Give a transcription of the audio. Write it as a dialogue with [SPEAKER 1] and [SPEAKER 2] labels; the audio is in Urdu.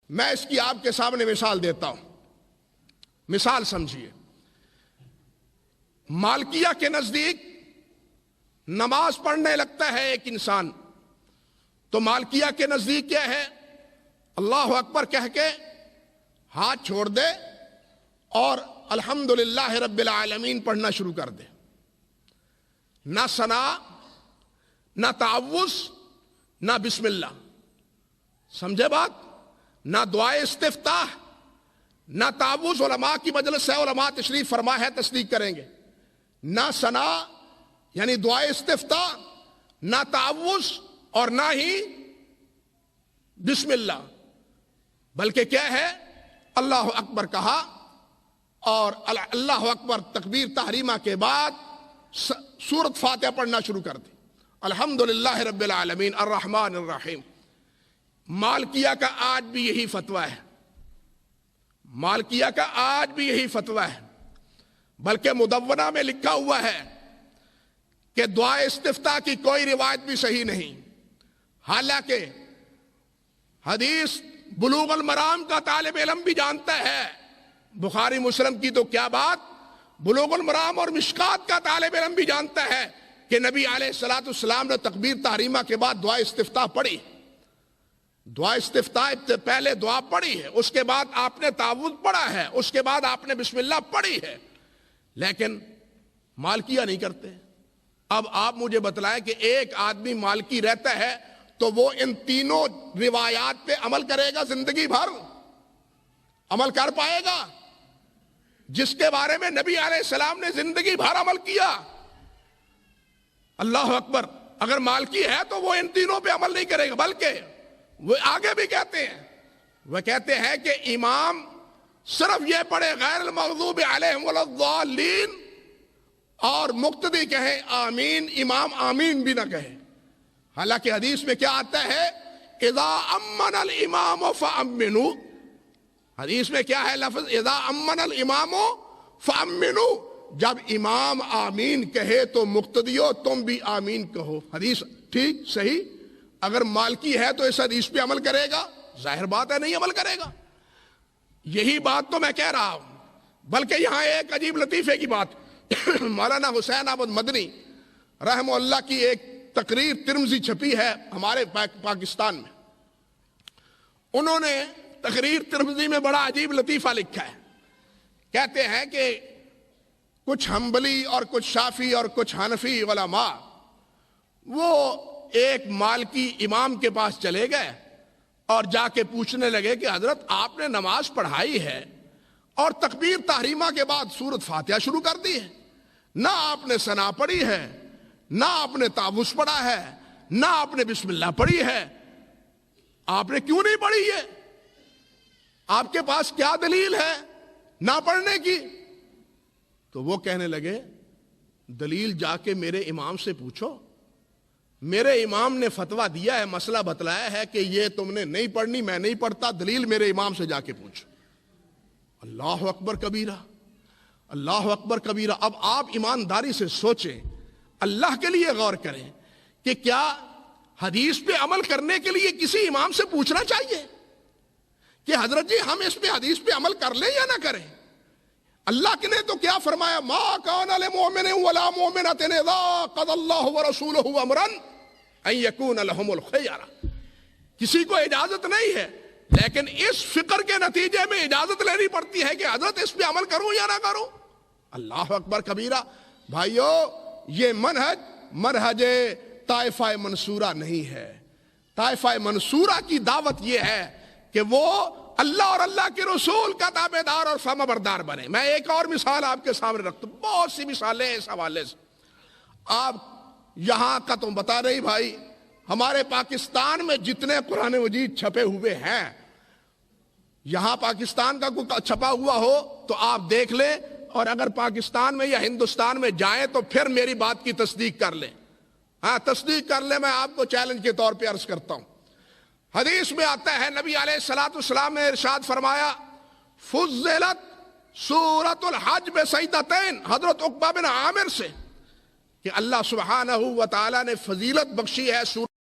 [SPEAKER 1] میں اس کی آپ کے سامنے مثال دیتا ہوں. مثال سمجھیے. مالکیہ کے نزدیک نماز پڑھنے لگتا ہے ایک انسان تو مالکیہ کے نزدیک کیا ہے؟ اللہ اکبر کہہ کے ہاتھ چھوڑ دے اور الحمدللہ رب العالمین پڑھنا شروع کر دے. نہ ثنا، نہ تعوذ، نہ بسم اللہ. سمجھے بات؟ نہ دعائے استفتاح، نہ تعوذ. علماء کی مجلس ہے، علماء تشریف فرما ہے، تصدیق کریں گے. نہ ثنا یعنی دعائے استفتاح، نہ تعوذ اور نہ ہی بسم اللہ، بلکہ کیا ہے؟ اللہ اکبر کہا اور اللہ اکبر تکبیر تحریمہ کے بعد سورۃ فاتحہ پڑھنا شروع کر دی. الحمدللہ رب العالمین الرحمن الرحیم. مالکیہ کا آج بھی یہی فتویٰ ہے. مالکیہ کا آج بھی یہی فتویٰ ہے. بلکہ مدونہ میں لکھا ہوا ہے کہ دعا استفتاح کی کوئی روایت بھی صحیح نہیں. حالانکہ حدیث بلوغ المرام کا طالب علم بھی جانتا ہے. بخاری مسلم کی تو کیا بات، بلوغ المرام اور مشکات کا طالب علم بھی جانتا ہے کہ نبی علیہ الصلوۃ والسلام نے تکبیر تحریمہ کے بعد دعا استفتاح پڑھی. دعا استفتاح پہلے دعا پڑھی ہے، اس کے بعد آپ نے تعوذ پڑھا ہے، اس کے بعد آپ نے بسم اللہ پڑھی ہے. لیکن مالکیہ نہیں کرتے. اب آپ مجھے بتلائیں کہ ایک آدمی مالکی رہتا ہے تو وہ ان تینوں روایات پہ عمل کرے گا؟ زندگی بھر عمل کر پائے گا؟ جس کے بارے میں نبی علیہ السلام نے زندگی بھر عمل کیا. اللہ اکبر. اگر مالکی ہے تو وہ ان تینوں پہ عمل نہیں کرے گا. بلکہ وہ آگے بھی کہتے ہیں، وہ کہتے ہیں کہ امام صرف یہ پڑھے غیر المغضوب علیہم ولا الضالین اور مقتدی کہے آمین، امام آمین بھی نہ کہے. حالانکہ حدیث میں کیا آتا ہے؟ اذا امن الامام فامنوا. حدیث میں کیا ہے لفظ؟ اذا امن الامام فامنوا. جب امام آمین کہے تو مقتدیو تم بھی آمین کہو. حدیث ٹھیک صحیح. اگر مالکی ہے تو اس حدیث پہ عمل کرے گا؟ ظاہر بات ہے نہیں عمل کرے گا. یہی بات تو میں کہہ رہا ہوں. بلکہ یہاں ایک عجیب لطیفے کی بات مولانا حسین احمد مدنی رحمہ اللہ کی ایک تقریر ترمذی چھپی ہے ہمارے پاکستان میں. انہوں نے تقریر ترمذی میں بڑا عجیب لطیفہ لکھا ہے. کہتے ہیں کہ کچھ حنبلی اور کچھ شافعی اور کچھ حنفی علماء وہ ایک مالکی امام کے پاس چلے گئے اور جا کے پوچھنے لگے کہ حضرت آپ نے نماز پڑھائی ہے اور تکبیر تحریمہ کے بعد سورۃ فاتحہ شروع کر دی ہے، نہ آپ نے ثنا پڑھی ہے، نہ آپ نے تعوذ پڑھا ہے، نہ آپ نے بسم اللہ پڑھی ہے، آپ نے کیوں نہیں پڑھی ہے؟ آپ کے پاس کیا دلیل ہے نہ پڑھنے کی؟ تو وہ کہنے لگے دلیل جا کے میرے امام سے پوچھو. میرے امام نے فتویٰ دیا ہے، مسئلہ بتلایا ہے کہ یہ تم نے نہیں پڑھنی، میں نہیں پڑھتا. دلیل میرے امام سے جا کے پوچھو. اللہ اکبر کبیرہ، اللہ اکبر کبیرہ. اب آپ ایمانداری سے سوچیں، اللہ کے لیے غور کریں کہ کیا حدیث پہ عمل کرنے کے لیے کسی امام سے پوچھنا چاہیے کہ حضرت جی ہم اس پہ حدیث پہ عمل کر لیں یا نہ کریں؟ اللہ کے نے تو کیا فرمایا؟ ما کان للمؤمن ولا مؤمنۃ اذا قضى الله ورسوله امرا ان يكون لهم الخيار. کسی کو اجازت نہیں ہے، لیکن اس فکر کے نتیجے میں اجازت لینی پڑتی ہے کہ حضرت اس پہ عمل کروں یا نہ کروں. اللہ اکبر کبیرہ. بھائیو یہ منہج طائفہ منصورہ نہیں ہے. طائفہ منصورہ کی دعوت یہ ہے کہ وہ اللہ اور اللہ کے رسول کا تابع دار اور فرما بردار بنے. میں ایک اور مثال آپ کے سامنے رکھتا ہوں، بہت سی مثالیں اس حوالے سے. آپ یہاں کا تو بتا رہی بھائی، ہمارے پاکستان میں جتنے قرآن مجید چھپے ہوئے ہیں، یہاں پاکستان کا کوئی چھپا ہوا ہو تو آپ دیکھ لیں، اور اگر پاکستان میں یا ہندوستان میں جائیں تو پھر میری بات کی تصدیق کر لیں. ہاں تصدیق کر لیں. میں آپ کو چیلنج کے طور پہ عرض کرتا ہوں. حدیث میں آتا ہے نبی علیہ الصلوۃ والسلام نے ارشاد فرمایا فضلت سورۃ الحج بسجدتین. حضرت عقبہ بن عامر سے کہ اللہ سبحانہ و تعالی نے فضیلت بخشی ہے سورۃ